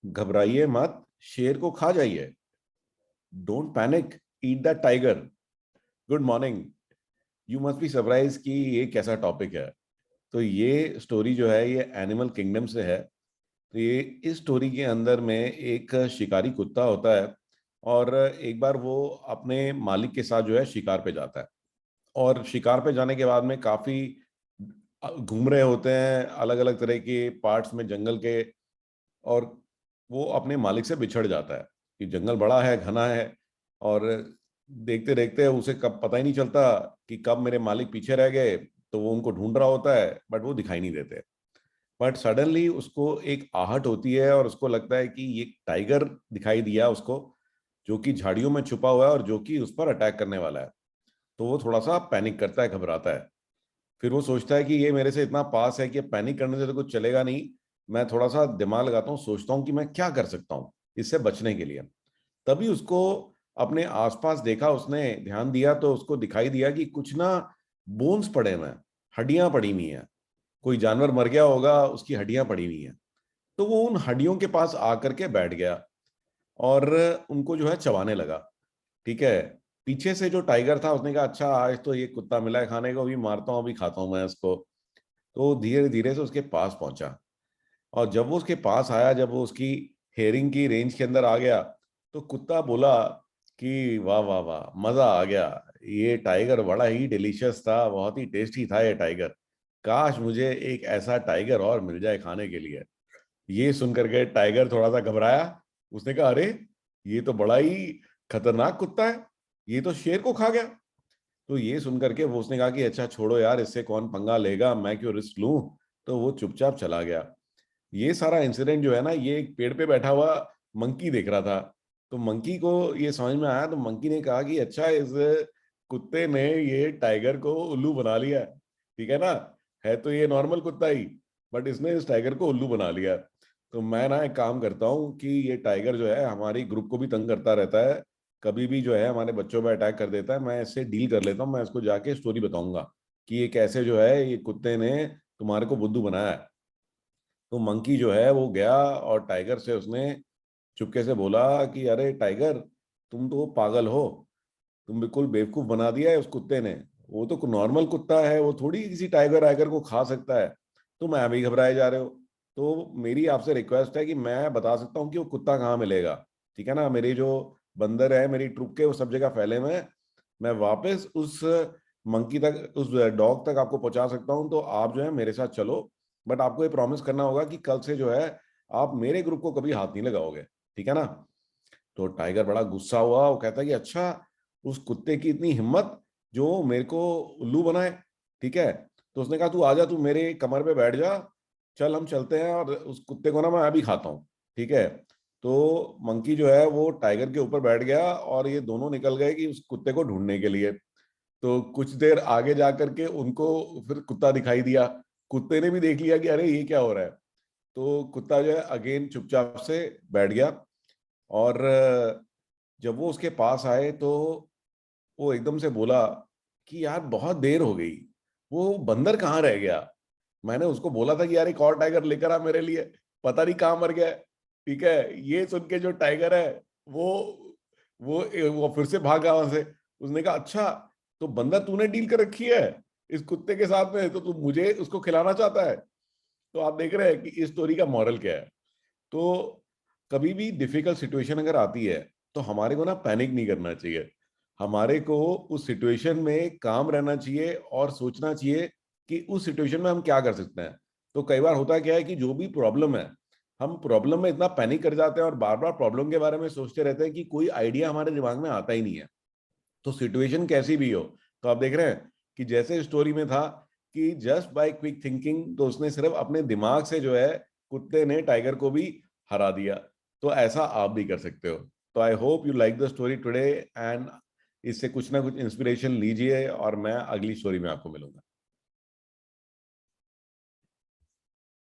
घबराइए मत, शेर को खा जाइए। Don't panic, eat the tiger. Good morning. You must be surprise कि ये कैसा टॉपिक है। तो ये स्टोरी जो है ये एनिमल किंगडम से है। तो ये इस स्टोरी के अंदर में एक शिकारी कुत्ता होता है, और एक बार वो अपने मालिक के साथ जो है शिकार पे जाता है। और शिकार पे जाने के बाद में काफी घूम रहे होते हैं अलग अलग तरह के पार्ट्स में जंगल के। और वो अपने मालिक से बिछड़ जाता है कि जंगल बड़ा है, घना है। और देखते देखते उसे कब पता ही नहीं चलता कि कब मेरे मालिक पीछे रह गए। तो वो उनको ढूंढ रहा होता है बट वो दिखाई नहीं देते। बट सडनली उसको एक आहट होती है और उसको लगता है कि ये टाइगर दिखाई दिया उसको, जो कि झाड़ियों में छुपा हुआ है और जो कि उस पर अटैक करने वाला है। तो वो थोड़ा सा पैनिक करता है, घबराता है। फिर वो सोचता है कि ये मेरे से इतना पास है कि अब पैनिक करने से तो कुछ चलेगा नहीं। मैं थोड़ा सा दिमाग लगाता हूँ, सोचता हूँ कि मैं क्या कर सकता हूँ इससे बचने के लिए। तभी उसको अपने आसपास देखा, उसने ध्यान दिया तो उसको दिखाई दिया कि कुछ ना बोन्स पड़े हुए हैं, हड्डियां पड़ी हुई हैं। कोई जानवर मर गया होगा, उसकी हड्डियां पड़ी हुई हैं। तो वो उन हड्डियों के पास आकर के बैठ गया और उनको जो है चबाने लगा। ठीक है। पीछे से जो टाइगर था उसने कहा अच्छा आज तो ये कुत्ता मिला है खाने को, अभी मारता हूँ, अभी खाता हूँ मैं इसको। तो धीरे धीरे से उसके पास पहुंचा। और जब वो उसके पास आया, जब वो उसकी हेयरिंग की रेंज के अंदर आ गया, तो कुत्ता बोला कि वाह वाह वाह, मजा आ गया। ये टाइगर बड़ा ही डिलीशियस था, बहुत ही टेस्टी था ये टाइगर। काश मुझे एक ऐसा टाइगर और मिल जाए खाने के लिए। ये सुनकर के टाइगर थोड़ा सा घबराया। उसने कहा अरे, ये तो बड़ा ही खतरनाक कुत्ता है, ये तो शेर को खा गया। तो ये सुनकर के वो उसने कहा कि अच्छा छोड़ो यार, इससे कौन पंगा लेगा, मैं क्यों रिस्क लूं। तो वो चुपचाप चला गया। ये सारा इंसिडेंट जो है ना, ये एक पेड़ पे बैठा हुआ मंकी देख रहा था। तो मंकी को ये समझ में आया, तो मंकी ने कहा कि अच्छा इस कुत्ते ने ये टाइगर को उल्लू बना लिया है। ठीक है ना। है तो ये नॉर्मल कुत्ता ही, बट इसने इस टाइगर को उल्लू बना लिया। तो मैं ना एक काम करता हूँ कि ये टाइगर जो है हमारी ग्रुप को भी तंग करता रहता है, कभी भी जो है हमारे बच्चों पर अटैक कर देता है। मैं इससे डील कर लेता हूँ, मैं इसको जाके स्टोरी बताऊंगा कि ये कैसे जो है ये कुत्ते ने तुम्हारे को बुद्धू बनाया है। तो मंकी जो है वो गया और टाइगर से उसने चुपके से बोला कि अरे टाइगर, तुम तो पागल हो, तुम बिल्कुल बेवकूफ बना दिया है उस कुत्ते ने। वो तो नॉर्मल कुत्ता है, वो थोड़ी किसी टाइगर वाइगर को खा सकता है। तुम अभी घबराए जा रहे हो। तो मेरी आपसे रिक्वेस्ट है कि मैं बता सकता हूँ कि वो कुत्ता कहाँ मिलेगा। ठीक है ना। मेरी जो बंदर है मेरी ट्रुप के, वो सब जगह फैले हुए हैं। मैं वापस उस मंकी तक, उस डॉग तक आपको पहुंचा सकता हूँ। तो आप जो है मेरे साथ चलो। बट आपको ये प्रॉमिस करना होगा कि कल से जो है आप मेरे ग्रुप को कभी हाथ नहीं लगाओगे। ठीक है ना। तो टाइगर बड़ा गुस्सा हुआ, वो कहता है कि अच्छा, उस कुत्ते की इतनी हिम्मत जो मेरे को उल्लू बनाए। ठीक है। तो उसने कहा तू आजा, तू मेरे कमर पे बैठ जा, चल हम चलते हैं और उस कुत्ते को ना मैं अभी खाता हूँ। ठीक है। तो मंकी जो है वो टाइगर के ऊपर बैठ गया और ये दोनों निकल गए कि उस कुत्ते को ढूंढने के लिए। तो कुछ देर आगे जा करके उनको फिर कुत्ता दिखाई दिया। कुत्ते ने भी देख लिया कि अरे ये क्या हो रहा है। तो कुत्ता जो है अगेन चुपचाप से बैठ गया। और जब वो उसके पास आए तो वो एकदम से बोला कि यार बहुत देर हो गई, वो बंदर कहाँ रह गया। मैंने उसको बोला था कि यार एक और टाइगर लेकर आ मेरे लिए, पता नहीं कहाँ मर गया है। ठीक है। ये सुन के जो टाइगर है वो वो फिर से भागा वहां से। उसने कहा अच्छा, तो बंदर तूने डील कर रखी है इस कुत्ते के साथ में, तो तू मुझे उसको खिलाना चाहता है। तो आप देख रहे हैं कि इस स्टोरी का मॉरल क्या है। तो कभी भी डिफिकल्ट सिचुएशन अगर आती है तो हमारे को ना पैनिक नहीं करना चाहिए। हमारे को उस सिचुएशन में काम रहना चाहिए और सोचना चाहिए कि उस सिचुएशन में हम क्या कर सकते हैं। तो कई बार होता क्या है कि जो भी प्रॉब्लम है, हम प्रॉब्लम में इतना पैनिक कर जाते हैं और बार बार प्रॉब्लम के बारे में सोचते रहते हैं कि कोई आइडिया हमारे दिमाग में आता ही नहीं है। तो सिचुएशन कैसी भी हो, तो आप देख रहे हैं कि जैसे स्टोरी में था कि जस्ट बाय क्विक थिंकिंग, तो उसने सिर्फ अपने दिमाग से जो है कुत्ते ने टाइगर को भी हरा दिया। तो ऐसा आप भी कर सकते हो। तो I hope you like the story today, and इससे कुछ ना कुछ इंस्पिरेशन लीजिए और मैं अगली स्टोरी में आपको मिलूंगा।